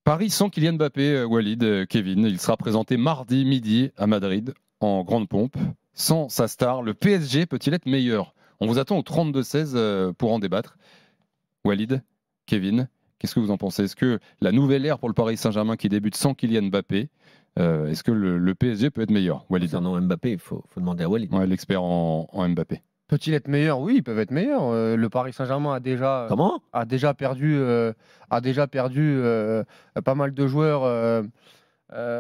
Paris sans Kylian Mbappé, Walid, Kevin. Il sera présenté mardi midi à Madrid en grande pompe. Sans sa star, le PSG peut-il être meilleur? On vous attend au 32-16 pour en débattre. Walid, Kevin, qu'est-ce que vous en pensez? Est-ce que la nouvelle ère pour le Paris Saint-Germain qui débute sans Kylian Mbappé, est-ce que le PSG peut être meilleur? Walid, concernant Mbappé, il faut demander à Walid. ouais, l'expert en Mbappé. Peut-il être meilleur? Oui, ils peuvent être meilleurs. Le Paris Saint-Germain a déjà perdu pas mal de joueurs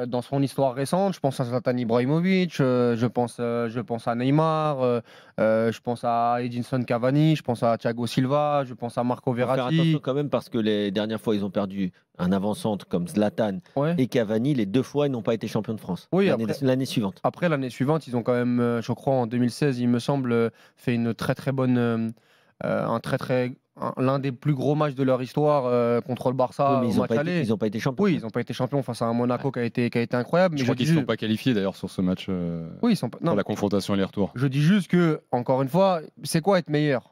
dans son histoire récente. Je pense à Zlatan Ibrahimovic, je pense à Neymar, je pense à Edinson Cavani, je pense à Thiago Silva, je pense à Marco Il faut faire Verratti. attention quand même parce que les dernières fois, ils ont perdu un avant-centre comme Zlatan Ouais. et Cavani. Les 2 fois, ils n'ont pas été champions de France. Oui, L'année suivante. Après, l'année suivante, ils ont quand même, je crois, en 2016, il me semble, fait une très très bonne, l'un des plus gros matchs de leur histoire contre le Barça Oui, mais au match aller. ils n'ont pas été champions. Oui, ils n'ont pas été champions face à un Monaco qui a été incroyable. Je Mais crois qu'ils ne sont pas qualifiés d'ailleurs sur ce match, Oui, ils sont pas. pour Non, la confrontation aller-retour. je dis juste que, encore une fois, c'est quoi être meilleur?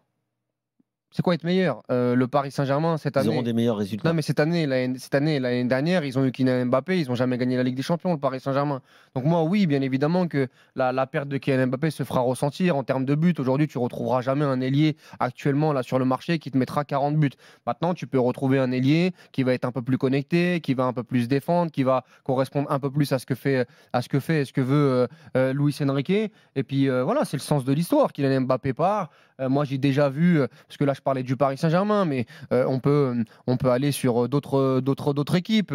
C'est quoi être meilleur? Le Paris Saint-Germain cette Ils année. auront des meilleurs résultats. Non, mais cette année, l'année dernière, ils ont eu Kylian Mbappé, ils n'ont jamais gagné la Ligue des Champions, le Paris Saint-Germain. Donc moi, oui, bien évidemment que la perte de Kylian Mbappé se fera ressentir en termes de buts. Aujourd'hui, tu retrouveras jamais un ailier actuellement là sur le marché qui te mettra 40 buts. Maintenant, tu peux retrouver un ailier qui va être un peu plus connecté, qui va un peu plus défendre, qui va correspondre un peu plus à ce que fait et ce que veut Luis Enrique. Et puis voilà, c'est le sens de l'histoire. Kylian Mbappé part. Moi, j'ai déjà vu, parce que là, je parlais du Paris Saint-Germain, mais on peut aller sur d'autres équipes.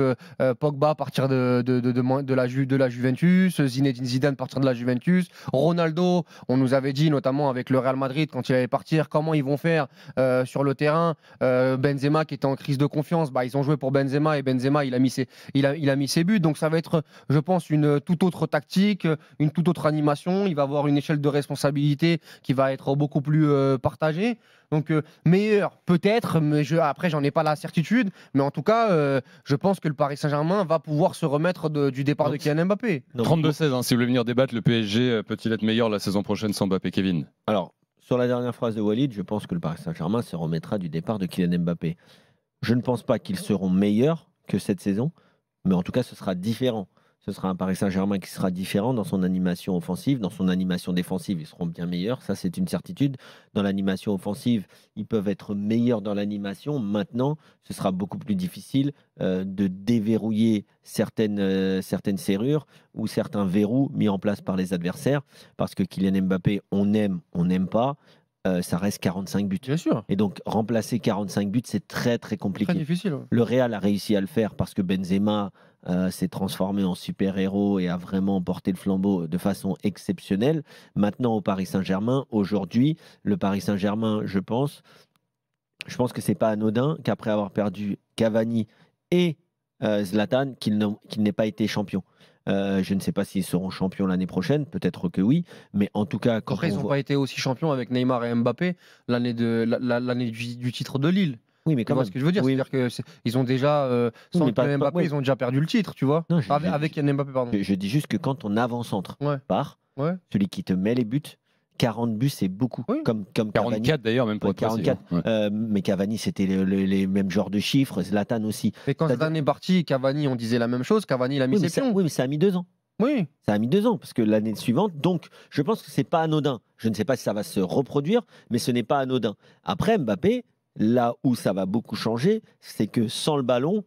Pogba partir de la Juventus, Zinedine Zidane partir de la Juventus, Ronaldo, on nous avait dit notamment avec le Real Madrid quand il allait partir, comment ils vont faire sur le terrain. Benzema qui était en crise de confiance, ils ont joué pour Benzema et Benzema il a mis ses buts. Donc ça va être, je pense, une toute autre tactique, une toute autre animation. Il va avoir une échelle de responsabilité qui va être beaucoup plus partagée. Donc meilleur peut-être, mais après j'en ai pas la certitude, mais en tout cas je pense que le Paris Saint-Germain va pouvoir se remettre du départ de Kylian Mbappé. 32-16, si vous voulez venir débattre, le PSG peut-il être meilleur la saison prochaine sans Mbappé, Kevin? Alors, sur la dernière phrase de Walid, je pense que le Paris Saint-Germain se remettra du départ de Kylian Mbappé. Je ne pense pas qu'ils seront meilleurs que cette saison, mais en tout cas ce sera différent. Ce sera un Paris Saint-Germain qui sera différent dans son animation offensive, dans son animation défensive, ils seront bien meilleurs, ça c'est une certitude. Dans l'animation offensive, ils peuvent être meilleurs dans l'animation. Maintenant, ce sera beaucoup plus difficile de déverrouiller certaines serrures ou certains verrous mis en place par les adversaires, parce que Kylian Mbappé, on aime, on n'aime pas. Ça reste 45 buts. Bien sûr. Et donc, remplacer 45 buts, c'est très, très compliqué. Très difficile. Ouais. Le Real a réussi à le faire parce que Benzema s'est transformé en super-héros et a vraiment porté le flambeau de façon exceptionnelle. Maintenant, au Paris Saint-Germain, aujourd'hui, le Paris Saint-Germain, je pense que c'est pas anodin qu'après avoir perdu Cavani et Zlatan, qu'il n'ait pas été champion. Je ne sais pas s'ils seront champions l'année prochaine, peut-être que oui, mais en tout cas, après, ils n'ont pas été aussi champions avec Neymar et Mbappé l'année du titre de Lille. Oui, mais tu vois ce que je veux dire, c'est-à-dire que ils ont déjà sans Kylian Mbappé, ils ont déjà perdu le titre, tu vois. Non, avec Kylian Mbappé, pardon. Je dis juste que quand ton avant-centre part, celui qui te met les buts, 40 buts, c'est beaucoup. Oui. Comme 44 Cavani. d'ailleurs, même pour être 44. précis. Mais Cavani, c'était les mêmes genres de chiffres. Zlatan aussi. Mais quand Zlatan est parti, Cavani, on disait la même chose. Cavani, il a mis ses pions. Oui, mais ça a mis 2 ans. Oui. Ça a mis 2 ans, parce que l'année suivante, donc je pense que c'est pas anodin. Je ne sais pas si ça va se reproduire, mais ce n'est pas anodin. Après, Mbappé, là où ça va beaucoup changer, c'est que sans le ballon,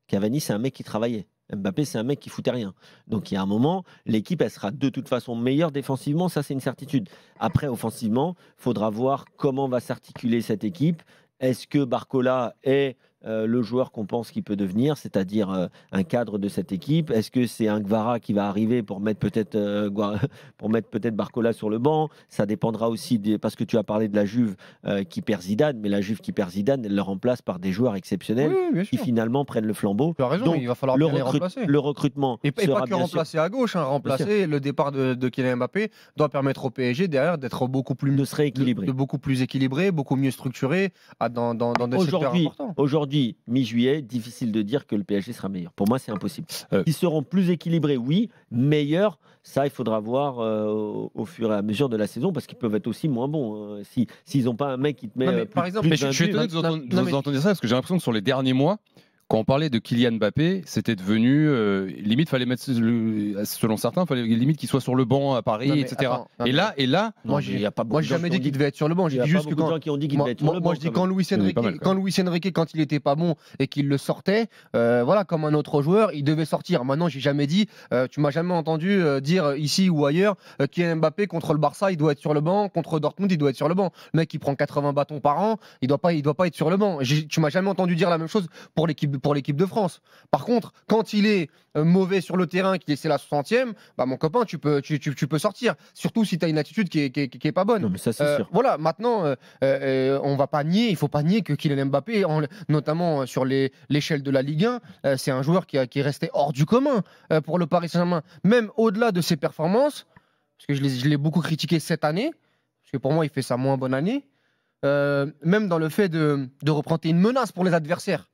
Cavani, c'est un mec qui travaillait. Mbappé, c'est un mec qui foutait rien. Donc il y a un moment, l'équipe, elle sera de toute façon meilleure défensivement, ça c'est une certitude. Après, offensivement, il faudra voir comment va s'articuler cette équipe. Est-ce que Barcola est le joueur qu'on pense qu'il peut devenir, c'est-à-dire un cadre de cette équipe? Est-ce que c'est un Gvara qui va arriver pour mettre peut-être Barcola sur le banc? Ça dépendra aussi parce que tu as parlé de la Juve qui perd Zidane, mais la Juve qui perd Zidane, elle le remplace par des joueurs exceptionnels qui finalement prennent le flambeau. Tu as raison, donc, il va falloir bien les remplacer. Le recrutement et sera pas que remplacer à gauche, remplacer le départ de Kylian Mbappé doit permettre au PSG derrière d'être beaucoup plus équilibré, beaucoup mieux structuré dans des secteurs importants. Aujourd'hui, mi-juillet, difficile de dire que le PSG sera meilleur. Pour moi, c'est impossible. Ils seront plus équilibrés, oui. Meilleurs, ça, il faudra voir au fur et à mesure de la saison, parce qu'ils peuvent être aussi moins bons. S'ils n'ont pas un mec qui te met. Par exemple, je suis étonné de vous entendre dire ça, parce que j'ai l'impression que sur les derniers mois, Quand on parlait de Kylian Mbappé, c'était devenu limite, fallait mettre, selon certains, fallait limite qu'il soit sur le banc à Paris, Non, mais etc. attends, et là, moi, il y a pas beaucoup moi, de j'ai gens jamais qui ont dit qu'il devait être sur le banc. Il J'ai y a dit pas juste que beaucoup de quand, gens qui ont dit qu'il devait être sur le moi, banc, je dis quand quand même. Luis Il est Enrique, pas mal, quand même. quand il était pas bon et qu'il le sortait, voilà, comme un autre joueur, il devait sortir. Maintenant, j'ai jamais dit, tu m'as jamais entendu dire ici ou ailleurs, Kylian Mbappé contre le Barça, il doit être sur le banc, contre Dortmund, il doit être sur le banc. Le mec, il prend 80 bâtons par an, il doit pas être sur le banc. Tu m'as jamais entendu dire la même chose pour l'équipe de France. Par contre, quand il est mauvais sur le terrain, qu'il est c'est la 60e, bah mon copain, tu peux sortir. Surtout si tu as une attitude qui est pas bonne. Non, mais ça, c'est sûr. Voilà, maintenant, on va pas nier, il faut pas nier que Kylian Mbappé, notamment sur l'échelle de la Ligue 1, c'est un joueur qui est resté hors du commun pour le Paris Saint-Germain. Même au-delà de ses performances, parce que je l'ai beaucoup critiqué cette année, parce que pour moi, il fait sa moins bonne année, même dans le fait de représenter une menace pour les adversaires.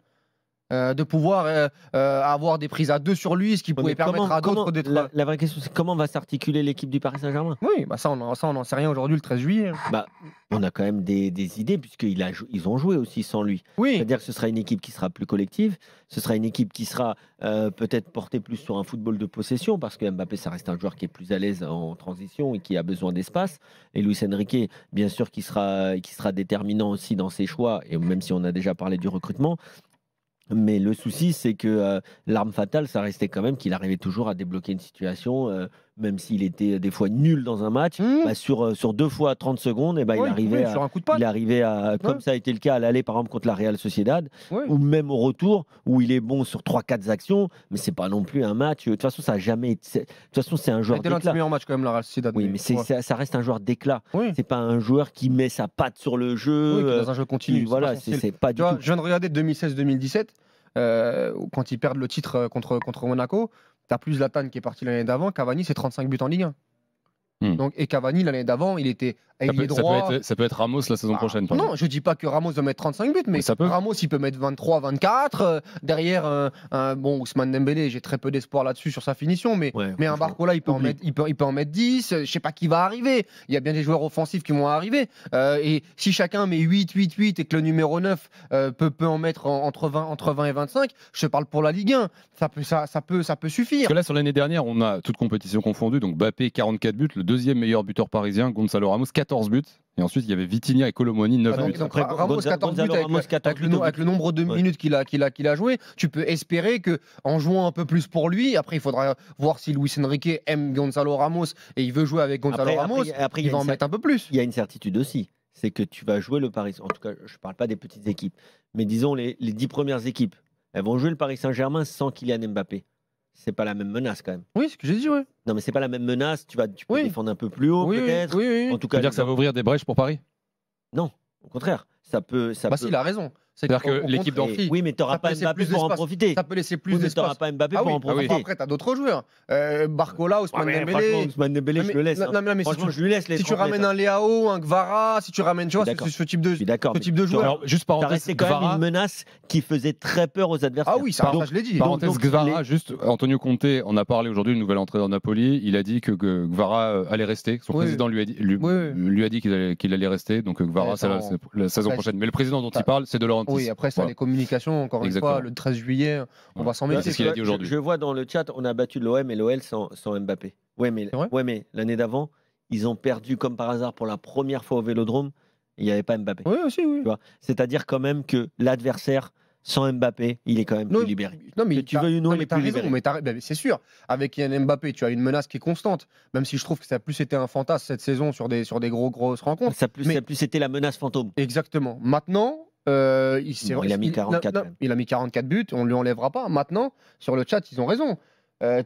De pouvoir avoir des prises à 2 sur lui, ce qui pouvait permettre à d'autres d'être. La vraie question, c'est comment va s'articuler l'équipe du Paris Saint-Germain? Oui, bah ça, on n'en sait rien aujourd'hui, le 13 juillet. Bah, on a quand même des idées, puisqu'ils ont joué aussi sans lui. Oui, C'est-à-dire que ce sera une équipe qui sera plus collective, ce sera une équipe qui sera peut-être portée plus sur un football de possession, parce que Mbappé, ça reste un joueur qui est plus à l'aise en transition et qui a besoin d'espace. Et Luis Enrique, bien sûr, qui sera déterminant aussi dans ses choix, et même si on a déjà parlé du recrutement. Mais le souci, c'est que l'arme fatale, ça restait quand même qu'il arrivait toujours à débloquer une situation, même s'il était des fois nul dans un match, bah, sur 2 fois 30 secondes, et bah, il arrivait sur un coup de patte. comme ça a été le cas à l'aller par exemple contre la Real Sociedad, Ouais. ou même au retour, où il est bon sur 3-4 actions, mais c'est pas non plus un match. De toute façon, ça a jamais été. De toute façon, c'est un joueur C'était l'un de ses d'éclat. meilleurs matchs quand même, la Real Sociedad. Oui, mais ça reste un joueur d'éclat. Oui. C'est pas un joueur qui met sa patte sur le Oui, jeu. qui est dans un jeu continu. Voilà, c'est pas Tu du vois, tout. je viens de regarder 2016-2017, quand ils perdent le titre contre Monaco. Tu as plus Zlatan qui est parti l'année d'avant. Cavani, c'est 35 buts en Ligue 1. Donc, et Cavani, l'année d'avant, il était ailier droit. Ça peut être Ramos la saison prochaine. par Non, exemple. je dis pas que Ramos va mettre 35 buts, mais ça peut. Ramos, il peut mettre 23, 24. Derrière, bon, Ousmane Dembélé, j'ai très peu d'espoir là-dessus sur sa finition, mais un franchement, Barcola, il peut en mettre 10. Je sais pas qui va arriver. Il y a bien des joueurs offensifs qui vont arriver. Et si chacun met 8, 8, 8 et que le numéro 9 peut en mettre entre 20 et 25, je te parle pour la Ligue 1. Ça peut suffire. Parce que là, sur l'année dernière, on a toute compétition confondue. Donc Mbappé, 44 buts, le deuxième meilleur buteur parisien, Gonzalo Ramos, 14 buts. Et ensuite, il y avait Vitinha et Colomoni, 9 buts. Donc Ramos, 14 buts avec le nombre de minutes qu'il a joué. Tu peux espérer que en jouant un peu plus pour lui, après, il faudra voir si Luis Enrique aime Gonzalo Ramos et il veut jouer avec Gonzalo Ramos. Il va en mettre un peu plus. Il y a une certitude aussi, c'est que tu vas jouer le Paris. En tout cas, je ne parle pas des petites équipes, mais disons les 10 premières équipes. Elles vont jouer le Paris Saint-Germain sans Kylian Mbappé. C'est pas la même menace quand même. Oui, c'est ce que j'ai dit, oui. Non, mais c'est pas la même menace. Tu peux défendre un peu plus haut, peut-être. Oui. En tout Ça cas, veut dire que ça va ouvrir des brèches pour Paris? non, au contraire. Ça peut. Si, il a raison. C'est-à-dire que l'équipe d'amphi. Oui, mais tu n'auras pas Mbappé pour en profiter. Ça peut laisser plus Tu d'espace. n'auras pas Mbappé pour en profiter. Après, tu as d'autres joueurs. Barcola, Ousmane Dembélé. Ousmane Dembélé, je le laisse. Franchement, je lui laisse les si tu ramènes un Léao, un Gvara, si tu ramènes ce type de joueur. Alors, juste Ça parenthèse, restait quand même une menace qui faisait très peur aux adversaires. Ah oui, ça je l'ai dit. Parenthèse Gvara, juste Antonio Conte en a parlé aujourd'hui, une nouvelle entrée dans Napoli. Il a dit que Gvara allait rester. Son président lui a dit qu'il allait rester. Donc Gvara, c'est la saison prochaine. Mais le président dont il parle, c'est De Laurentiis. Oui, après, ça, les communications, encore une fois, le 13 juillet, on va s'en mêler. C'est ce qu'il a dit aujourd'hui. Je vois dans le chat, on a battu l'OM et l'OL sans Mbappé. Ouais, mais l'année d'avant, ils ont perdu comme par hasard pour la première fois au Vélodrome. Il n'y avait pas Mbappé. Oui, aussi, oui. C'est-à-dire quand même que l'adversaire, sans Mbappé, il est quand même plus libéré. Non, mais que tu veuilles ou non, il est plus libéré. Mais c'est sûr. Avec Kylian Mbappé, tu as une menace qui est constante. Même si je trouve que ça a plus été un fantasme cette saison sur des grosses rencontres. Ça a plus été la menace fantôme. Exactement. Maintenant. Il a mis 44. Il a mis 44 buts, on ne lui enlèvera pas. Maintenant, sur le chat, ils ont raison.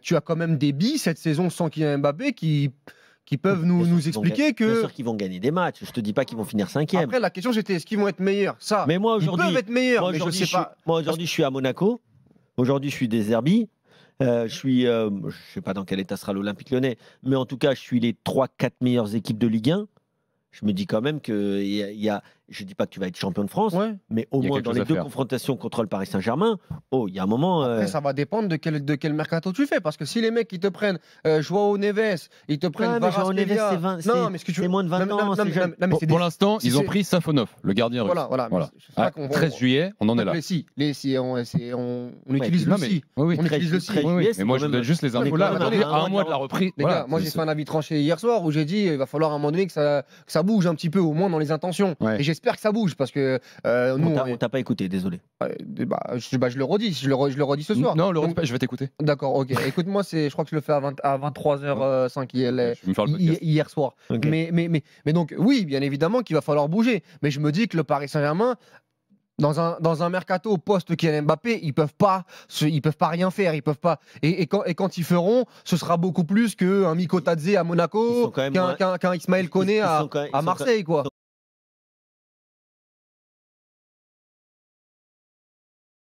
Tu as quand même des billes cette saison sans Kylian Mbappé qui peuvent nous expliquer que. Bien sûr qu'ils vont gagner des matchs. Je te dis pas qu'ils vont finir 5e. Après, la question c'était est-ce qu'ils vont être meilleurs? Ça. Mais moi aujourd'hui, ils peuvent être meilleurs. Mais je sais pas. Moi aujourd'hui, je suis à Monaco. Aujourd'hui, je suis des Herbies. Je sais pas dans quel état sera l'Olympique Lyonnais, mais en tout cas, je suis les 3-4 meilleures équipes de Ligue 1. Je me dis quand même qu'il y a Je dis pas que tu vas être champion de France, Ouais. mais au Il y a moins quelque dans chose les à 2 faire. confrontations contre le Paris Saint-Germain, il y a un moment. Après, ça va dépendre de quel mercato tu fais. Parce que si les mecs, ils te prennent Joao Neves, ils te prennent Ouais, mais Joao Neves, Kvaratskhelia. c'est 20 Non, mais ce que tu c'est moins de 20 ans. c'est jeune. Pour l'instant, si ils ont c'est- pris Safonov, le gardien russe. Voilà. Mais je sais pas qu'on- 13 juillet, on en est là. On utilise Non, le mais- si. oui, oui. On utilise le si. Très Oui, oui. juillet, Mais c'est moi, quand je même- donne juste les Ouais, infos mais là. quand même, Aujourd'hui, un à un mois mois de de la reprise. Les Voilà, gars, moi j'ai c'est- fait un avis tranché hier soir où j'ai dit il va falloir à un moment donné que ça bouge un petit peu, au moins dans les intentions. Ouais. Et j'espère que ça bouge parce que nous, On t'a pas écouté, désolé. je le redis, je le redis ce soir. Non, Laurent, Donc, je vais t'écouter. d'accord, ok. Écoute-moi, je crois que je le fais à 23h05 Je vais me faire le podcast. hier soir. Ok. Mais donc, oui, bien évidemment qu'il va falloir bouger. Mais je me dis que le Paris Saint-Germain, dans un mercato post-Kylian Mbappé, ils peuvent pas rien faire. Ils peuvent pas. Et quand ils feront, ce sera beaucoup plus qu'un Miko Tadze à Ils Monaco, sont quand même moins- qu'un Ismaël Koné Ils à sont quand même- ils sont à quand- Marseille, quoi.